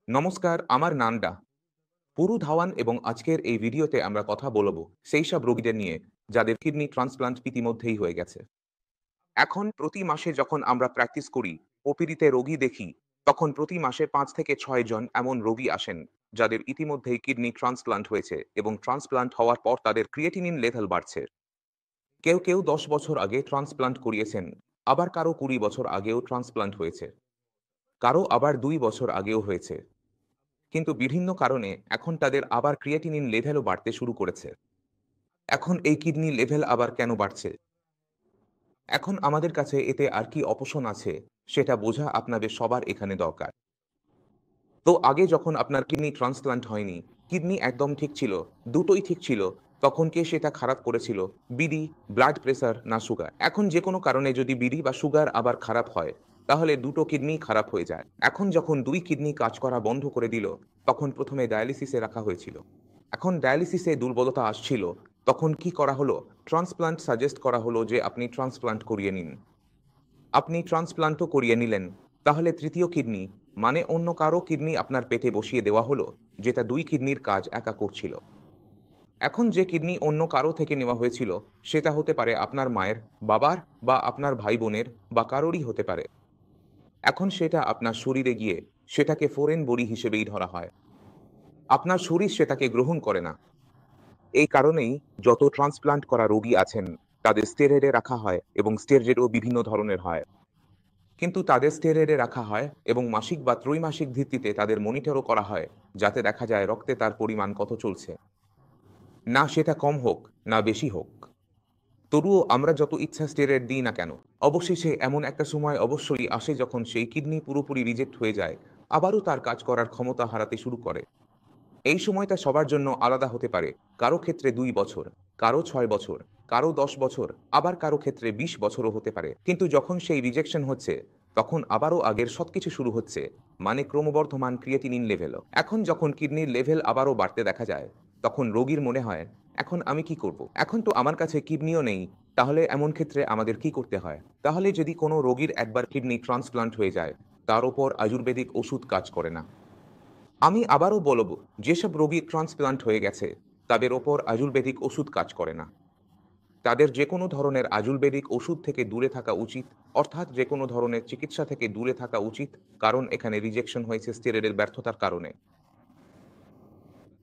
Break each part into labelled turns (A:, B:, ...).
A: নমস্কার, আমার নাম পুরু ধাওয়ান এবং আজকের এই ভিডিওতে আমরা কথা বলবো সেই সব রোগীদের নিয়ে যাদের কিডনি ট্রান্সপ্লান্ট ইতিমধ্যেই হয়ে গেছে। এখন প্রতি মাসে যখন আমরা প্র্যাকটিস করি, ওপিডিতে রোগী দেখি, তখন প্রতি মাসে ৫ থেকে ৬ জন এমন রোগী আসেন যাদের ইতিমধ্যেই কিডনি ট্রান্সপ্লান্ট হয়েছে এবং ট্রান্সপ্লান্ট হওয়ার পর তাদের ক্রিয়েটিনিন লেভেল বাড়ছে। কেউ ১০ বছর আগে ট্রান্সপ্লান্ট করিয়েছেন, আবার কারো ২০ বছর আগেও ট্রান্সপ্লান্ট হয়েছে, কারো আবার ২ বছর আগেও হয়েছে। কিন্তু বিভিন্ন কারণে এখন তাদের আবার ক্রিয়েটিনিন লেভেলও বাড়তে শুরু করেছে। এখন এই কিডনি লেভেল আবার কেন বাড়ছে? এখন আমাদের কাছে এতে আর কি অপশন আছে সেটা বোঝা আপনাদের সবার এখানে দরকার। তো আগে যখন আপনার কিডনি ট্রান্সপ্লান্ট হয়নি, কিডনি একদম ঠিক ছিল, দুটোই ঠিক ছিল, তখন কে সেটা খারাপ করেছিল? বিডি, ব্লাড প্রেশার না সুগার? এখন যেকোনো কারণে যদি বিডি বা সুগার আবার খারাপ হয়, তাহলে দুটো কিডনিই খারাপ হয়ে যায়। এখন যখন ২ কিডনি কাজ করা বন্ধ করে দিল, তখন ১ম এ ডায়ালিসিসে রাখা হয়েছিল। এখন ডায়ালিসিসে দুর্বলতা আসছিল, তখন কি করা হলো? ট্রান্সপ্লান্ট সাজেস্ট করা হলো যে আপনি ট্রান্সপ্লান্ট করিয়ে নিন। আপনি ট্রান্সপ্লান্টও করিয়ে নিলেন। তাহলে ৩য় কিডনি মানে অন্য কারো কিডনি আপনার পেটে বসিয়ে দেওয়া হলো, যেটা ২ কিডনির কাজ একা করছিল। এখন যে কিডনি অন্য কারো থেকে নেওয়া হয়েছিল, সেটা হতে পারে আপনার মায়ের, বাবার বা আপনার ভাই-বোনের বা কারোরই হতে পারে। এখন সেটা আপনার শরীরে গিয়ে সেটাকে ফরেন বডি হিসেবেই ধরা হয়। আপনার শরীর সেটাকে গ্রহণ করে না। এই কারণেই যত ট্রান্সপ্লান্ট করা রোগী আছেন, তাদের স্টেরয়েডে রাখা হয় এবং স্টেরয়েডও বিভিন্ন ধরনের হয়। কিন্তু তাদের স্টেরয়েডে রাখা হয় এবং মাসিক বা ত্রৈমাসিক ভিত্তিতে তাদের মনিটরও করা হয়, যাতে দেখা যায় রক্তে তার পরিমাণ কত চলছে। না সেটা কম হোক, না বেশি হোক। তবুও আমরা যত ইচ্ছা স্টেরয়েড দিই না কেন, অবশেষে এমন একটা সময় অবশ্যই আসে যখন সেই কিডনি পুরোপুরি রিজেক্ট হয়ে যায়, আবারও তার কাজ করার ক্ষমতা হারাতে শুরু করে। এই সময়টা সবার জন্য আলাদা হতে পারে। কারো ক্ষেত্রে ২ বছর, কারো ৬ বছর, কারো ১০ বছর, আবার কারো ক্ষেত্রে ২০ বছরও হতে পারে। কিন্তু যখন সেই রিজেকশন হচ্ছে, তখন আবারও আগের সবকিছু শুরু হচ্ছে, মানে ক্রমবর্ধমান ক্রিয়েটিনিন লেভেলও। এখন যখন কিডনির লেভেল আবারও বাড়তে দেখা যায়, তখন রোগীর মনে হয়, এখন আমি কি করব? এখন তো আমার কাছে কিডনিও নেই, তাহলে এমন ক্ষেত্রে আমাদের কি করতে হয়? তাহলে যদি কোনো রোগীর একবার কিডনি ট্রান্সপ্লান্ট হয়ে যায়, তার উপর আয়ুর্বেদিক ওষুধ কাজ করে না। আমি আবারও বলব, যেসব রোগী ট্রান্সপ্লান্ট হয়ে গেছে, তাদের ওপর আয়ুর্বেদিক ওষুধ কাজ করে না। তাদের যেকোনো ধরনের আয়ুর্বেদিক ওষুধ থেকে দূরে থাকা উচিত, অর্থাৎ যেকোনো ধরনের চিকিৎসা থেকে দূরে থাকা উচিত, কারণ এখানে রিজেকশন হয়েছে স্টেরয়েডের ব্যর্থতার কারণে।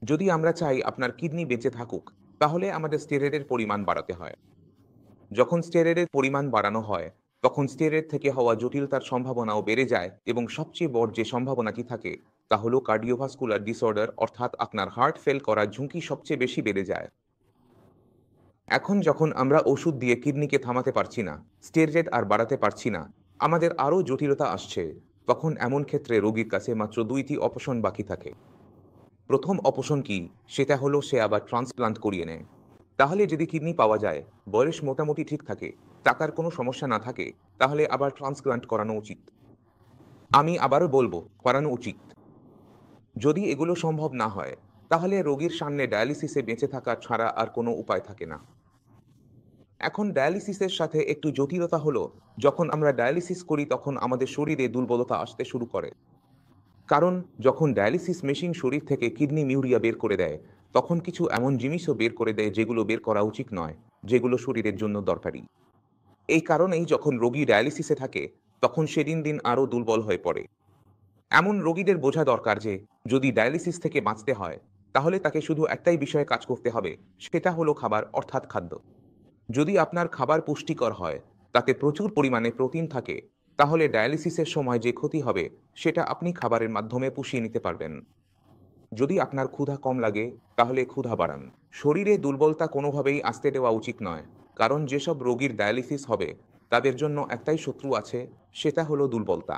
A: যদি আমরা চাই আপনার কিডনি বেঁচে থাকুক, তাহলে আমাদের স্টেরয়েডের পরিমাণ বাড়াতে হয়। যখন স্টেরয়েডের পরিমাণ বাড়ানো হয়, তখন স্টেরয়েড থেকে হওয়া জটিলতার সম্ভাবনাও বেড়ে যায় এবং সবচেয়ে বড় যে সম্ভাবনাটি থাকে, তা হলো কার্ডিওভাস্কুলার ডিসঅর্ডার, অর্থাৎ আপনার হার্ট ফেল করার ঝুঁকি সবচেয়ে বেশি বেড়ে যায়। এখন যখন আমরা ওষুধ দিয়ে কিডনিকে থামাতে পারছি না, স্টেরয়েড আর বাড়াতে পারছি না, আমাদের আরও জটিলতা আসছে, তখন এমন ক্ষেত্রে রোগীর কাছে মাত্র ২টি অপশন বাকি থাকে। প্রথম অপশন কি? সেটা হলো সে আবার ট্রান্সপ্লান্ট করিয়ে নেয়। তাহলে যদি কিডনি পাওয়া যায়, বয়স মোটামুটি ঠিক থাকে, টাকার কোনো সমস্যা না থাকে, তাহলে আবার ট্রান্সপ্লান্ট করানো উচিত। আমি আবারও বলব, করানো উচিত। যদি এগুলো সম্ভব না হয়, তাহলে রোগীর সামনে ডায়ালিসিসে বেঁচে থাকা ছাড়া আর কোনো উপায় থাকে না। এখন ডায়ালিসিসের সাথে একটু জটিলতা হলো, যখন আমরা ডায়ালিসিস করি তখন আমাদের শরীরে দুর্বলতা আসতে শুরু করে। কারণ যখন ডায়ালিসিস মেশিন শরীর থেকে কিডনি মিউরিয়া বের করে দেয়, তখন কিছু এমন জিনিসও বের করে দেয় যেগুলো বের করা উচিত নয়, যেগুলো শরীরের জন্য দরকারি। এই কারণেই যখন রোগী ডায়ালিসিসে থাকে, তখন সে দিন দিন আরও দুর্বল হয়ে পড়ে। এমন রোগীদের বোঝা দরকার যে, যদি ডায়ালিসিস থেকে বাঁচতে হয়, তাহলে তাকে শুধু একটাই বিষয়ে কাজ করতে হবে, সেটা হলো খাবার, অর্থাৎ খাদ্য। যদি আপনার খাবার পুষ্টিকর হয়, তাতে প্রচুর পরিমাণে প্রোটিন থাকে, তাহলে ডায়ালিসিসের সময় যে ক্ষতি হবে, সেটা আপনি খাবারের মাধ্যমে পুষিয়ে নিতে পারবেন। যদি আপনার ক্ষুধা কম লাগে, তাহলে ক্ষুধা বাড়ান। শরীরে দুর্বলতা কোনোভাবেই আসতে দেওয়া উচিত নয়, কারণ যেসব রোগীর ডায়ালিসিস হবে, তাদের জন্য একটাই শত্রু আছে, সেটা হলো দুর্বলতা।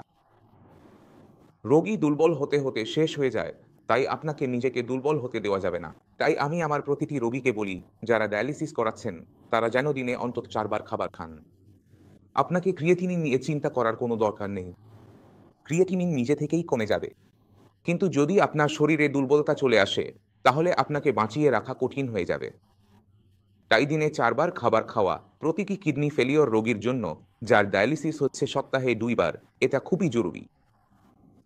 A: রোগী দুর্বল হতে হতে শেষ হয়ে যায়, তাই আপনাকে নিজেকে দুর্বল হতে দেওয়া যাবে না। তাই আমি আমার প্রতিটি রোগীকে বলি, যারা ডায়ালিসিস করাচ্ছেন, তারা যেন দিনে অন্তত ৪ বার খাবার খান। আপনাকে ক্রিয়েটিনিন নিয়ে চিন্তা করার কোনো দরকার নেই। ক্রিয়েটিনিন নিজে থেকেই কমে যাবে। কিন্তু যদি আপনার শরীরে দুর্বলতা চলে আসে, তাহলে আপনাকে বাঁচিয়ে রাখা কঠিন হয়ে যাবে। তাই দিনে ৪ বার খাবার খাওয়া প্রতিটি কিডনি ফেলিওর রোগীর জন্য, যার ডায়ালিসিস হচ্ছে সপ্তাহে ২ বার, এটা খুবই জরুরি।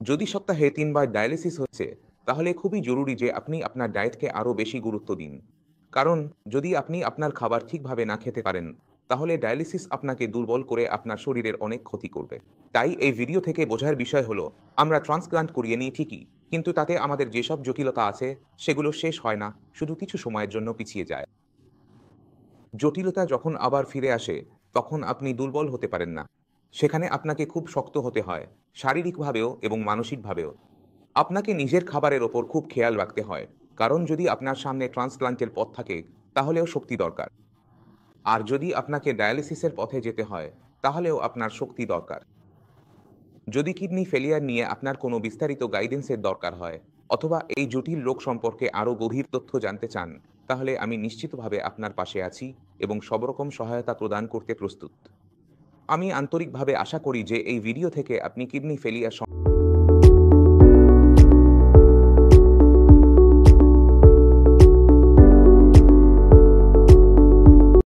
A: যদি সপ্তাহে ৩ বার ডায়ালিসিস হচ্ছে, তাহলে খুবই জরুরি যে আপনি আপনার ডায়েটকে আরও বেশি গুরুত্ব দিন। কারণ যদি আপনি আপনার খাবার ঠিকভাবে না খেতে পারেন, তাহলে ডায়ালিসিস আপনাকে দুর্বল করে আপনার শরীরের অনেক ক্ষতি করবে। তাই এই ভিডিও থেকে বোঝার বিষয় হলো, আমরা ট্রান্সপ্লান্ট করিয়ে নিই ঠিকই, কিন্তু তাতে আমাদের যেসব জটিলতা আছে সেগুলো শেষ হয় না, শুধু কিছু সময়ের জন্য পিছিয়ে যায়। জটিলতা যখন আবার ফিরে আসে, তখন আপনি দুর্বল হতে পারেন না। সেখানে আপনাকে খুব শক্ত হতে হয়, শারীরিকভাবেও এবং মানসিকভাবেও। আপনাকে নিজের খাবারের ওপর খুব খেয়াল রাখতে হয়, কারণ যদি আপনার সামনে ট্রান্সপ্লান্টের পথ থাকে, তাহলেও শক্তি দরকার। আর যদি আপনাকে ডায়ালিসিসের পথে যেতে হয়, তাহলেও আপনার শক্তি দরকার। যদি কিডনি ফেলিয়ার নিয়ে আপনার কোনো বিস্তারিত গাইডেন্সের দরকার হয়, অথবা এই জটিল রোগ সম্পর্কে আরও গভীর তথ্য জানতে চান, তাহলে আমি নিশ্চিতভাবে আপনার পাশে আছি এবং সব রকম সহায়তা প্রদান করতে প্রস্তুত। আমি আন্তরিকভাবে আশা করি যে এই ভিডিও থেকে আপনি কিডনি ফেলিয়ার